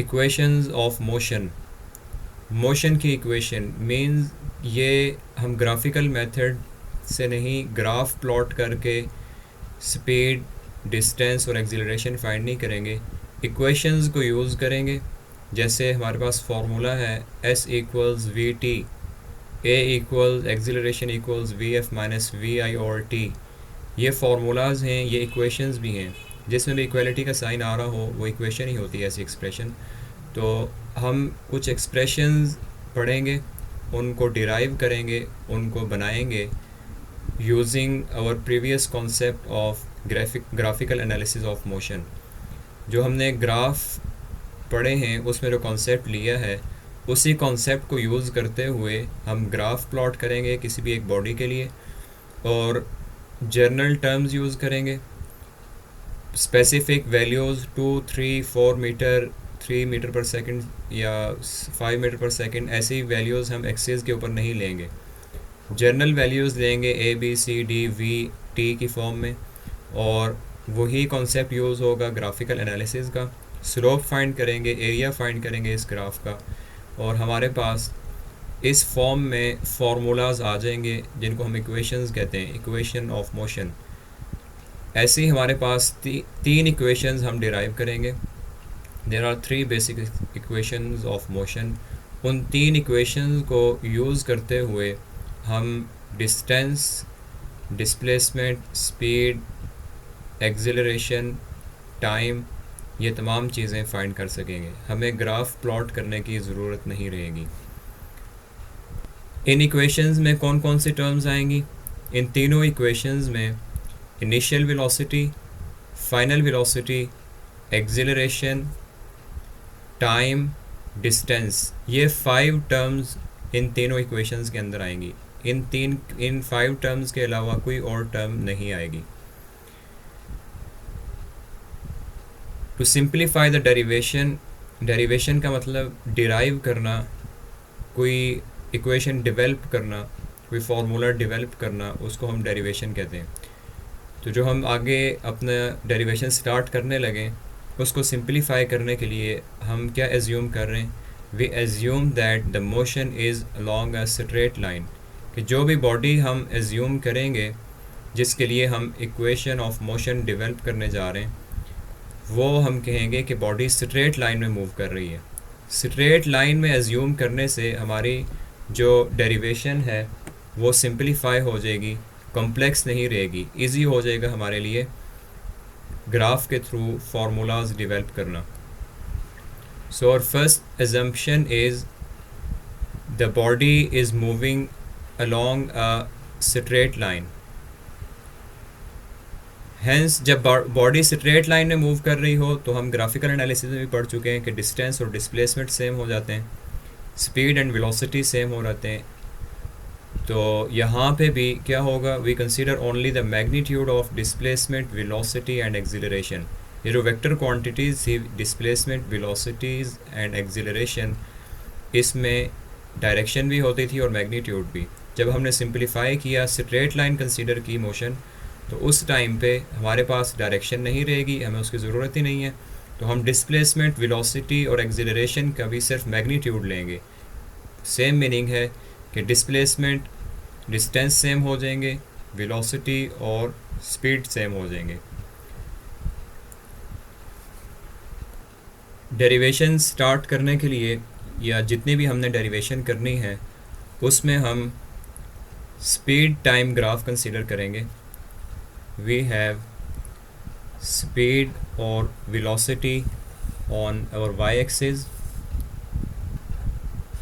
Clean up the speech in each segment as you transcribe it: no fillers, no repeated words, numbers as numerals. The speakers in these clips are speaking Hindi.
इक्वेशंस ऑफ मोशन, मोशन की इक्वेशन मीन्स ये हम ग्राफिकल मेथड से नहीं, ग्राफ प्लॉट करके स्पीड, डिस्टेंस और एक्सीलरेशन फाइंड नहीं करेंगे, इक्वेशंस को यूज़ करेंगे। जैसे हमारे पास फार्मूला है s equals v t, a equals acceleration equals v f minus v i और टी। ये फार्मूलाज हैं, ये इक्वेशंस भी हैं। जिसमें भी इक्वलिटी का साइन आ रहा हो वो इक्वेशन ही होती है, ऐसी एक्सप्रेशन। तो हम कुछ एक्सप्रेशंस पढ़ेंगे, उनको डिराइव करेंगे, उनको बनाएंगे using our previous concept of graphical analysis of motion. जो हमने ग्राफ पढ़े हैं उसमें जो कॉन्सेप्ट लिया है उसी कॉन्सेप्ट को यूज़ करते हुए हम ग्राफ प्लॉट करेंगे किसी भी एक बॉडी के लिए, और जर्नल टर्म्स यूज़ करेंगे, स्पेसिफिक वैल्यूज़ 2, 3, 4 मीटर, 3 मीटर पर सेकंड या 5 मीटर पर सेकंड, ऐसी वैल्यूज़ हम एक्सेस के ऊपर नहीं लेंगे। जर्नल वैल्यूज़ लेंगे A B C D V T की फॉर्म में, और वही कॉन्सेप्ट यूज़ होगा ग्राफिकल एनालिसिस का। स्लोप फाइंड करेंगे, एरिया फाइंड करेंगे इस ग्राफ का, और हमारे पास इस फॉर्म में फार्मूलाज आ जाएंगे जिनको हम इक्वेशंस कहते हैं, इक्वेशन ऑफ मोशन। ऐसे ही हमारे पास तीन इक्वेशंस हम डिराइव करेंगे। There are 3 basic equations of motion. उन तीन इक्वेशंस को यूज़ करते हुए हम distance, displacement, speed, acceleration, time, ये तमाम चीज़ें फाइंड कर सकेंगे। हमें ग्राफ प्लॉट करने की ज़रूरत नहीं रहेगी। इन इक्वेशंस में कौन कौन सी टर्म्स आएंगी? इन तीनों इक्वेशंस में initial velocity, final velocity, acceleration, time, distance, ये 5 टर्म्स इन तीनों इक्वेशंस के अंदर आएंगी। इन 5 टर्म्स के अलावा कोई और टर्म नहीं आएगी। To simplify the derivation, derivation का मतलब डिराइव करना, कोई इक्वेशन डेवलप करना, कोई फार्मूला डेवलप करना, उसको हम डेरिवेशन कहते हैं। तो जो हम आगे अपना डेरिवेशन स्टार्ट करने लगे उसको सिंप्लीफाई करने के लिए हम क्या एज्यूम कर रहे हैं? We assume that the motion is along a straight line, कि जो भी बॉडी हम एज्यूम करेंगे जिसके लिए हम इक्वेशन ऑफ मोशन डेवलप करने जा रहे हैं, वो हम कहेंगे कि बॉडी स्ट्रेट लाइन में मूव कर रही है। स्ट्रेट लाइन में एज्यूम करने से हमारी जो डेरिवेशन है वो सिंप्लीफाई हो जाएगी, कॉम्प्लेक्स नहीं रहेगी, इजी हो जाएगा हमारे लिए ग्राफ के थ्रू फार्मूलाज डेवलप करना। So our first assumption is the body is moving along a straight line। Hence जब बॉडी स्ट्रेट लाइन में मूव कर रही हो तो हम ग्राफिकल एनालिसिस में भी पढ़ चुके हैं कि डिस्टेंस और डिस्प्लेसमेंट सेम हो जाते हैं, स्पीड एंड वेलोसिटी सेम हो जाते हैं। तो यहाँ पे भी क्या होगा? We consider only the magnitude of displacement, velocity and acceleration. ये जो वेक्टर क्वांटिटीज़ थी, डिस्प्लेसमेंट, वेलोसिटीज़ एंड एक्सीलरेशन, इसमें डायरेक्शन भी होती थी और मैग्नीट्यूड भी। जब हमने सिंप्लीफाई किया, स्ट्रेट लाइन कंसीडर की मोशन, तो उस टाइम पे हमारे पास डायरेक्शन नहीं रहेगी, हमें उसकी ज़रूरत ही नहीं है। तो हम डिस्प्लेसमेंट, वेलोसिटी और एक्सीलरेशन का भी सिर्फ मैग्नीट्यूड लेंगे। सेम मीनिंग है कि डिस्प्लेसमेंट, डिस्टेंस सेम हो जाएंगे, वेलोसिटी और स्पीड सेम हो जाएंगे। डेरिवेशन स्टार्ट करने के लिए या जितनी भी हमने डेरिवेशन करनी है उसमें हम स्पीड टाइम ग्राफ कंसीडर करेंगे। वी हैव स्पीड और velocity on our y-axis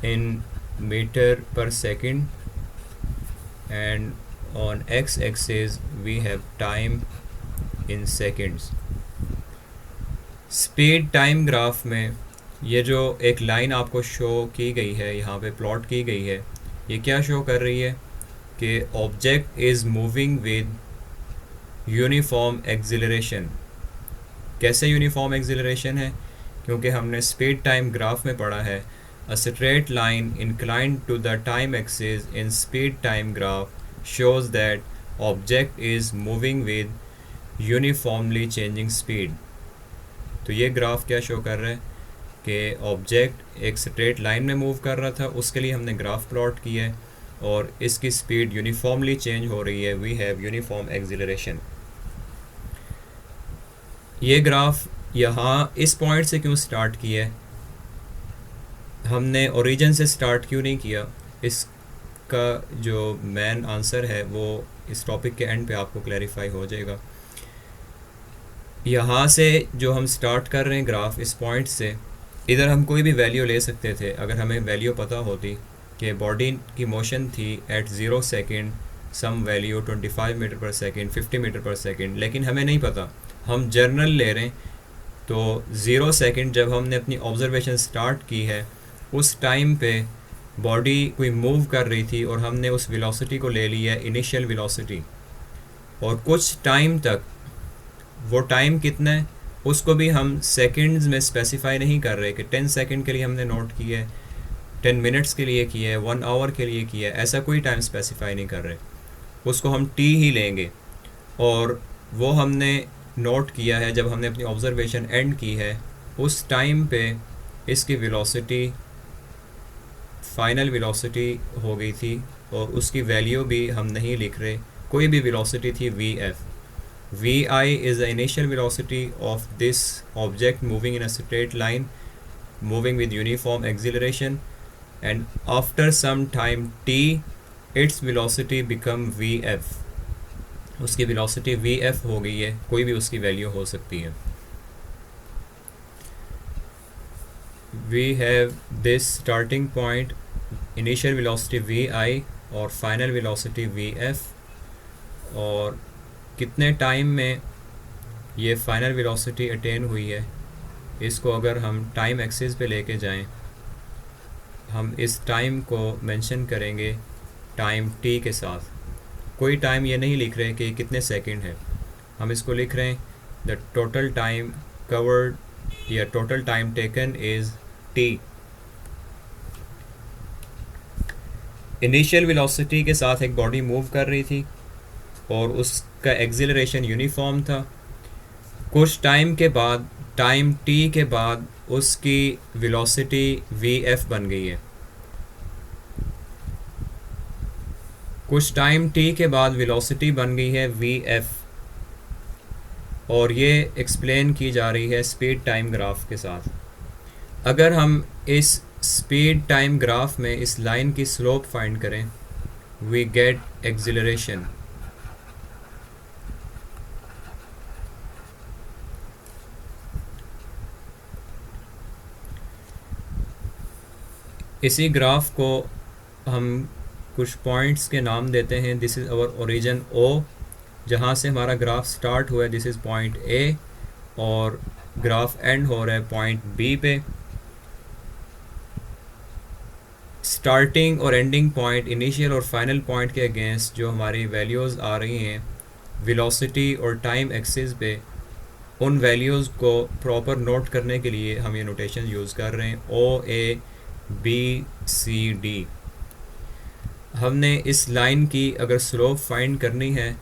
in meter per second and on x-axis we have time in seconds। Speed time graph में ये जो एक लाइन आपको शो की गई है, यहाँ पे प्लॉट की गई है, ये क्या शो कर रही है कि object is moving with uniform acceleration. कैसे यूनिफॉर्म एक्सीलरेशन है? क्योंकि हमने स्पीड टाइम ग्राफ में पढ़ा है a straight line inclined to the time axis in speed time graph shows that object is moving with uniformly changing speed. तो ये ग्राफ क्या शो कर रहा है कि ऑब्जेक्ट एक स्ट्रेट लाइन में मूव कर रहा था, उसके लिए हमने ग्राफ प्लॉट किया है और इसकी स्पीड यूनिफॉर्मली चेंज हो रही है, वी हैव यूनिफॉर्म एक्सिलरेशन। ये ग्राफ यहाँ इस पॉइंट से क्यों स्टार्ट किया है, हमने ओरिजिन से स्टार्ट क्यों नहीं किया, इसका जो मेन आंसर है वो इस टॉपिक के एंड पे आपको क्लैरिफाई हो जाएगा। यहाँ से जो हम स्टार्ट कर रहे हैं ग्राफ इस पॉइंट से, इधर हम कोई भी वैल्यू ले सकते थे अगर हमें वैल्यू पता होती कि बॉडी की मोशन थी at 0 second some value 25 metre पर सेकेंड, 50 मीटर पर सेकेंड, लेकिन हमें नहीं पता, हम जर्नल ले रहे हैं। तो 0 सेकेंड जब हमने अपनी ऑब्जर्वेशन स्टार्ट की है उस टाइम पे बॉडी कोई मूव कर रही थी और हमने उस वेलोसिटी को ले लिया है इनिशियल वेलोसिटी, और कुछ टाइम तक, वो टाइम कितना है उसको भी हम सेकंड्स में स्पेसिफाई नहीं कर रहे कि 10 सेकंड के लिए हमने नोट किया है, 10 मिनट्स के लिए किया है, 1 आवर के लिए किया है, ऐसा कोई टाइम स्पेसिफाई नहीं कर रहे, उसको हम टी ही लेंगे। और वो हमने नोट किया है जब हमने अपनी ऑब्जर्वेशन एंड की है, उस टाइम पे इसकी वेलोसिटी फाइनल वेलोसिटी हो गई थी और उसकी वैल्यू भी हम नहीं लिख रहे, कोई भी वेलोसिटी थी V F. vi is the initial velocity of this object moving in a straight line, moving with uniform acceleration, and after some time t its velocity become vf, उसकी velocity vf हो गई है, कोई भी उसकी वैल्यू हो सकती है। we have this starting point initial velocity vi और final velocity vf, और कितने टाइम में ये फाइनल वेलोसिटी अटेन हुई है, इसको अगर हम टाइम एक्सिस पे लेके जाएं, हम इस टाइम को मेंशन करेंगे टाइम t के साथ। कोई टाइम ये नहीं लिख रहे कि कितने सेकंड है, हम इसको लिख रहे हैं द टोटल टाइम कवर्ड या total time taken is t। Initial velocity के साथ एक बॉडी मूव कर रही थी और उसका एक्सिलरेशन यूनिफॉर्म था। कुछ टाइम के बाद, टाइम t के बाद उसकी वेलोसिटी vf बन गई है। कुछ टाइम t के बाद वेलोसिटी बन गई है vf, और ये एक्सप्लेन की जा रही है स्पीड टाइम ग्राफ के साथ। अगर हम इस स्पीड टाइम ग्राफ में इस लाइन की स्लोप फाइंड करें, वी गेट एक्सिलरेशन। इसी ग्राफ को हम कुछ पॉइंट्स के नाम देते हैं। This is our origin O, जहाँ से हमारा ग्राफ स्टार्ट हुआ है, दिस इज़ पॉइंट A, और ग्राफ एंड हो रहा है पॉइंट B पे। स्टार्टिंग और एंडिंग पॉइंट, इनिशियल और फाइनल पॉइंट के अगेंस्ट जो हमारी वैल्यूज़ आ रही हैं वेलोसिटी और टाइम एक्सिस पे, उन वैल्यूज़ को प्रॉपर नोट करने के लिए हम ये नोटेशन यूज़ कर रहे हैं OABCD। हमने इस लाइन की अगर स्लोप फाइंड करनी है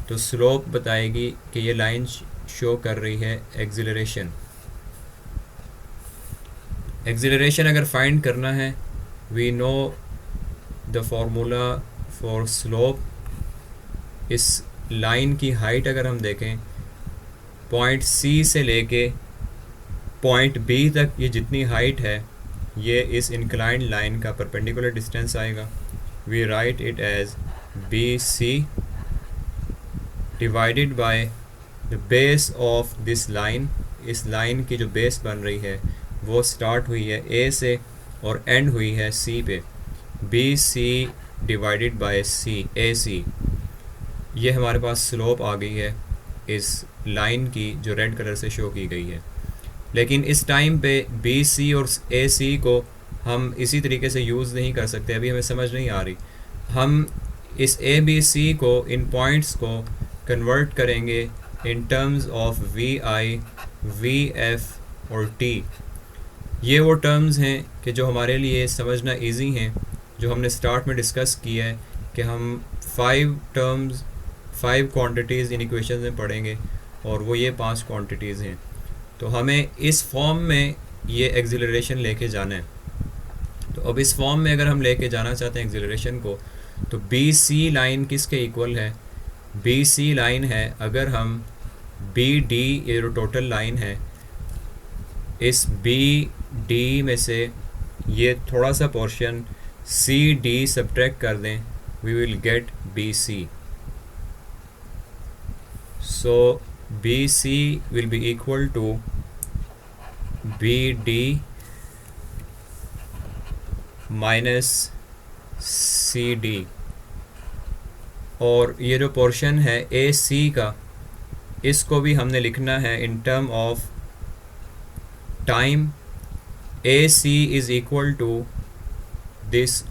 तो स्लोप बताएगी कि ये लाइन शो कर रही है एक्सिलरेशन। एक्सिलरेशन अगर फाइंड करना है, we know the formula for slope. इस लाइन की हाइट अगर हम देखें, पॉइंट C से लेके पॉइंट B तक ये जितनी हाइट है, ये इस इंक्लाइंड लाइन का परपेंडिकुलर डिस्टेंस आएगा। We write it as BC divided by the base of this line. इस लाइन की जो बेस बन रही है वो स्टार्ट हुई है A से और एंड हुई है C पे। BC divided bye C, AC। ये हमारे पास स्लोप आ गई है इस लाइन की जो रेड कलर से शो की गई है। लेकिन इस टाइम पे BC और AC को हम इसी तरीके से यूज़ नहीं कर सकते, अभी हमें समझ नहीं आ रही। हम इस ABC को, इन पॉइंट्स को कन्वर्ट करेंगे in terms of VI, VF और T। ये वो टर्म्स हैं कि जो हमारे लिए समझना इजी हैं, जो हमने स्टार्ट में डिस्कस किया है कि हम 5 क्वांटिटीज़ इन इक्वेशन में पढ़ेंगे और वो ये 5 क्वांटिटीज़ हैं। तो हमें इस फॉर्म में ये एक्सिलरेशन लेके जाना है। तो अब इस फॉर्म में अगर हम लेके जाना चाहते हैं एक्सिलरेशन को, तो बी सी लाइन किसके इक्वल है? बी सी लाइन है, अगर हम बी डी ये जो टोटल लाइन है, इस बी डी में से ये थोड़ा सा पोर्शन सी डी सब्ट्रैक्ट कर दें, we will get B C. So B C will be equal to B D minus C D. और ये जो पोर्शन है ए सी का, इसको भी हमने लिखना है in term of time. A C is equal to this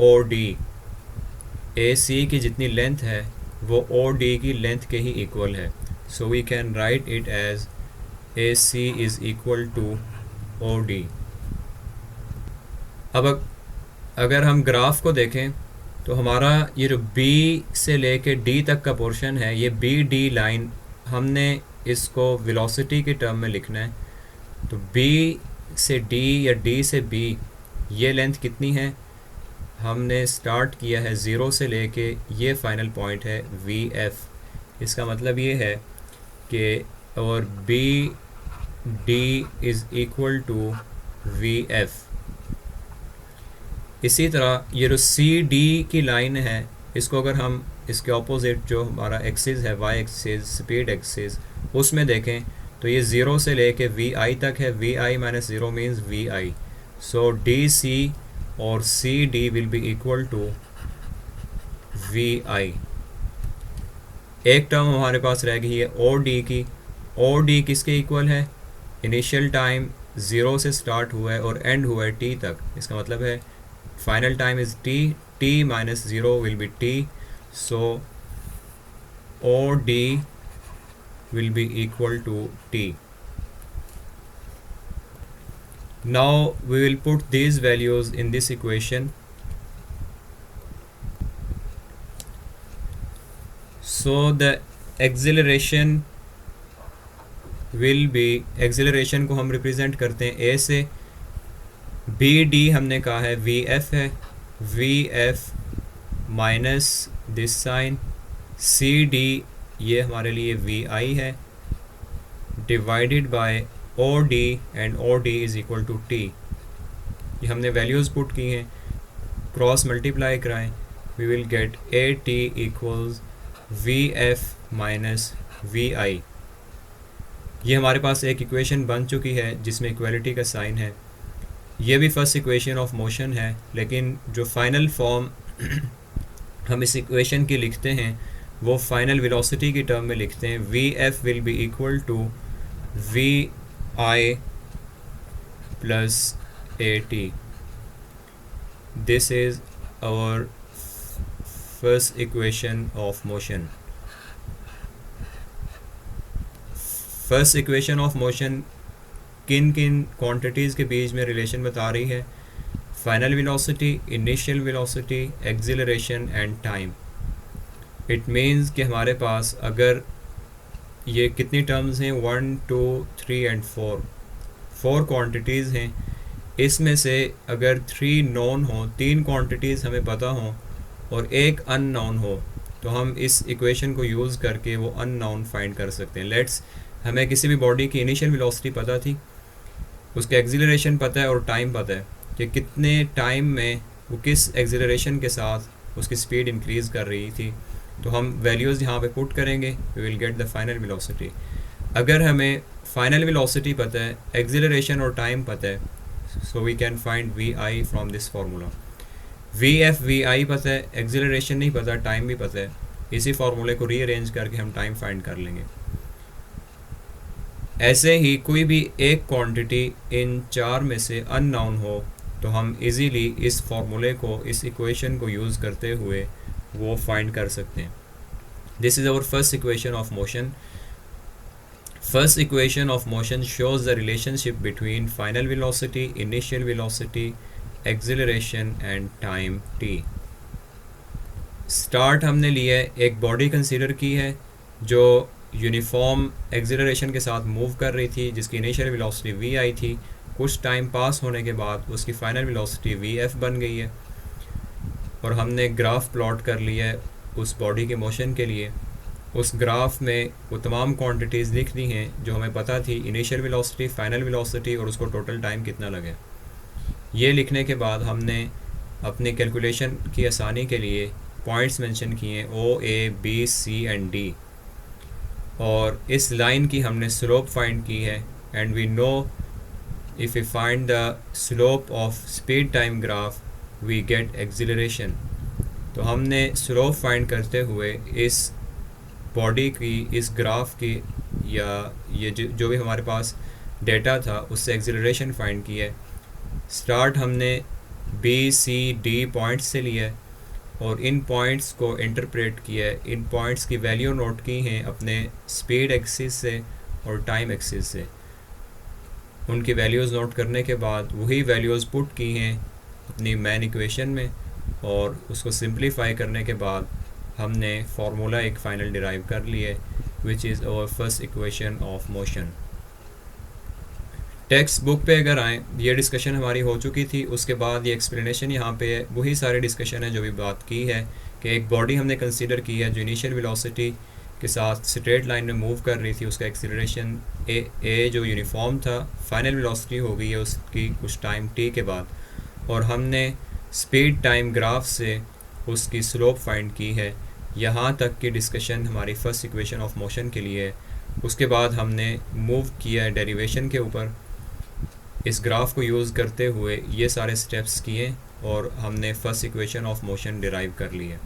O D. A C की जितनी लेंथ है वो ओ डी की लेंथ के ही इक्वल है। So we can write it as A C is equal to O D. अब अगर हम ग्राफ को देखें तो हमारा ये जो B से लेके D तक का पोर्शन है, ये बी डी लाइन, हमने इसको वेलोसिटी के टर्म में लिखना है। तो B से D या D से B ये लेंथ कितनी है? हमने स्टार्ट किया है 0 से लेके, ये फाइनल पॉइंट है VF। इसका मतलब ये है कि और B D is equal to VF। इसी तरह ये जो सी डी की लाइन है, इसको अगर हम इसके ऑपोजिट जो हमारा एक्सिस है, वाई एक्सिस, स्पीड एक्सिस, उसमें देखें तो ये 0 से लेके वी आई तक है। V i minus 0 means v i. So D C और C D will be equal to we i. एक टर्म हमारे पास रह गई है ओ डी की। ओ डी किसके इक्वल है? इनिशियल टाइम 0 से स्टार्ट हुआ है और एंड हुआ है टी तक। इसका मतलब है final time is t, t minus 0 will be t, so OD will be equal to t. Now we will put these values in this equation. So the acceleration will be, acceleration को हम represent करते हैं a से। बी डी हमने कहा है वी एफ है, v f minus this sign, C D ये हमारे लिए वी आई है, divided by O D, and O D is equal to t. ये हमने वैल्यूज़ पुट की हैं, क्रॉस मल्टीप्लाई कराएं, we will get a t equals v f minus v i. ये हमारे पास एक इक्वेशन बन चुकी है जिसमें इक्वलिटी का साइन है। ये भी फर्स्ट इक्वेशन ऑफ मोशन है, लेकिन जो फाइनल फॉर्म हम इस इक्वेशन की लिखते हैं वो फाइनल वेलोसिटी की टर्म में लिखते हैं। V F will be equal to we I plus A T. This is our first equation of motion. First equation of motion किन किन क्वांटिटीज़ के बीच में रिलेशन बता रही है? Final velocity, initial velocity, acceleration and time. It means कि हमारे पास अगर ये कितनी टर्म्स हैं, 1 2 3 एंड 4 क्वांटिटीज़ हैं। इसमें से अगर 3 नॉन हो, 3 क्वांटिटीज़ हमें पता हो और एक अननोन हो, तो हम इस इक्वेशन को यूज़ करके वो अननोन फाइंड कर सकते हैं। लेट्स, हमें किसी भी बॉडी की इनिशियल वेलोसिटी पता थी, उसका एक्सिलरेशन पता है और टाइम पता है कि कितने टाइम में वो किस एक्सिलरेशन के साथ उसकी स्पीड इंक्रीज़ कर रही थी। तो हम वैल्यूज़ यहाँ पे पुट करेंगे, we will get the final velocity. अगर हमें फाइनल वेलोसिटी पता है, एक्सिलरेशन और टाइम पता है, so we can find v i from this formula. V f v i पता है, एक्सिलरेशन नहीं पता, टाइम भी पता है। इसी फार्मूले को रीअरेंज करके हम टाइम फाइंड कर लेंगे। ऐसे ही कोई भी एक क्वांटिटी इन 4 में से अननोन हो तो हम इजीली इस फार्मूले को, इस इक्वेशन को यूज़ करते हुए वो फाइंड कर सकते हैं। This is our first equation of motion. First equation of motion shows the relationship between final velocity, initial velocity, acceleration and time t। Start हमने लिया है, एक बॉडी कंसीडर की है जो यूनिफॉर्म एक्सिलरेशन के साथ मूव कर रही थी, जिसकी इनिशियल वेलोसिटी वी आई थी। कुछ टाइम पास होने के बाद उसकी फाइनल वेलोसिटी वी एफ बन गई है, और हमने ग्राफ प्लॉट कर लिया है उस बॉडी के मोशन के लिए। उस ग्राफ में वो तमाम क्वांटिटीज़ लिख दी हैं जो हमें पता थी, इनिशियल वेलोसिटी, फाइनल वेलोसिटी और उसको टोटल टाइम कितना लगे। ये लिखने के बाद हमने अपनी कैलकुलेशन की आसानी के लिए पॉइंट्स मेंशन किए O, A, B, C and D, और इस लाइन की हमने स्लोप फाइंड की है। And we know if we find the slope of speed time graph we get acceleration. तो हमने स्लोप फाइंड करते हुए इस बॉडी की, इस ग्राफ की, या ये जो भी हमारे पास डेटा था उससे एक्सिलरेशन फाइंड की है। स्टार्ट हमने बी, सी, डी पॉइंट्स से लिया है और इन पॉइंट्स को इंटरप्रेट किया है, इन पॉइंट्स की वैल्यू नोट की हैं अपने स्पीड एक्सिस से और टाइम एक्सिस से। उनकी वैल्यूज़ नोट करने के बाद वही वैल्यूज़ पुट की हैं अपनी मेन इक्वेशन में, और उसको सिंप्लीफाई करने के बाद हमने फार्मूला एक फ़ाइनल डिराइव कर लिया है, which is our first equation of motion. Textbook पे अगर आएँ, ये डिस्कशन हमारी हो चुकी थी, उसके बाद ये एक्सप्लेनेशन यहाँ पे है, वही सारी डिस्कशन है जो भी बात की है कि एक बॉडी हमने कंसीडर की है जो इनिशियल वेलोसिटी के साथ स्ट्रेट लाइन में मूव कर रही थी, उसका एक्सीलरेशन ए जो यूनिफॉर्म था, फाइनल वेलोसिटी हो गई है उसकी कुछ टाइम टी के बाद, और हमने स्पीड टाइम ग्राफ से उसकी स्लोप फाइंड की है। यहाँ तक की डिस्कशन हमारी फर्स्ट इक्वेशन ऑफ मोशन के लिए है। उसके बाद हमने मूव किया है डेरिवेशन के ऊपर, इस ग्राफ को यूज़ करते हुए ये सारे स्टेप्स किए और हमने first equation of motion derive कर ली है।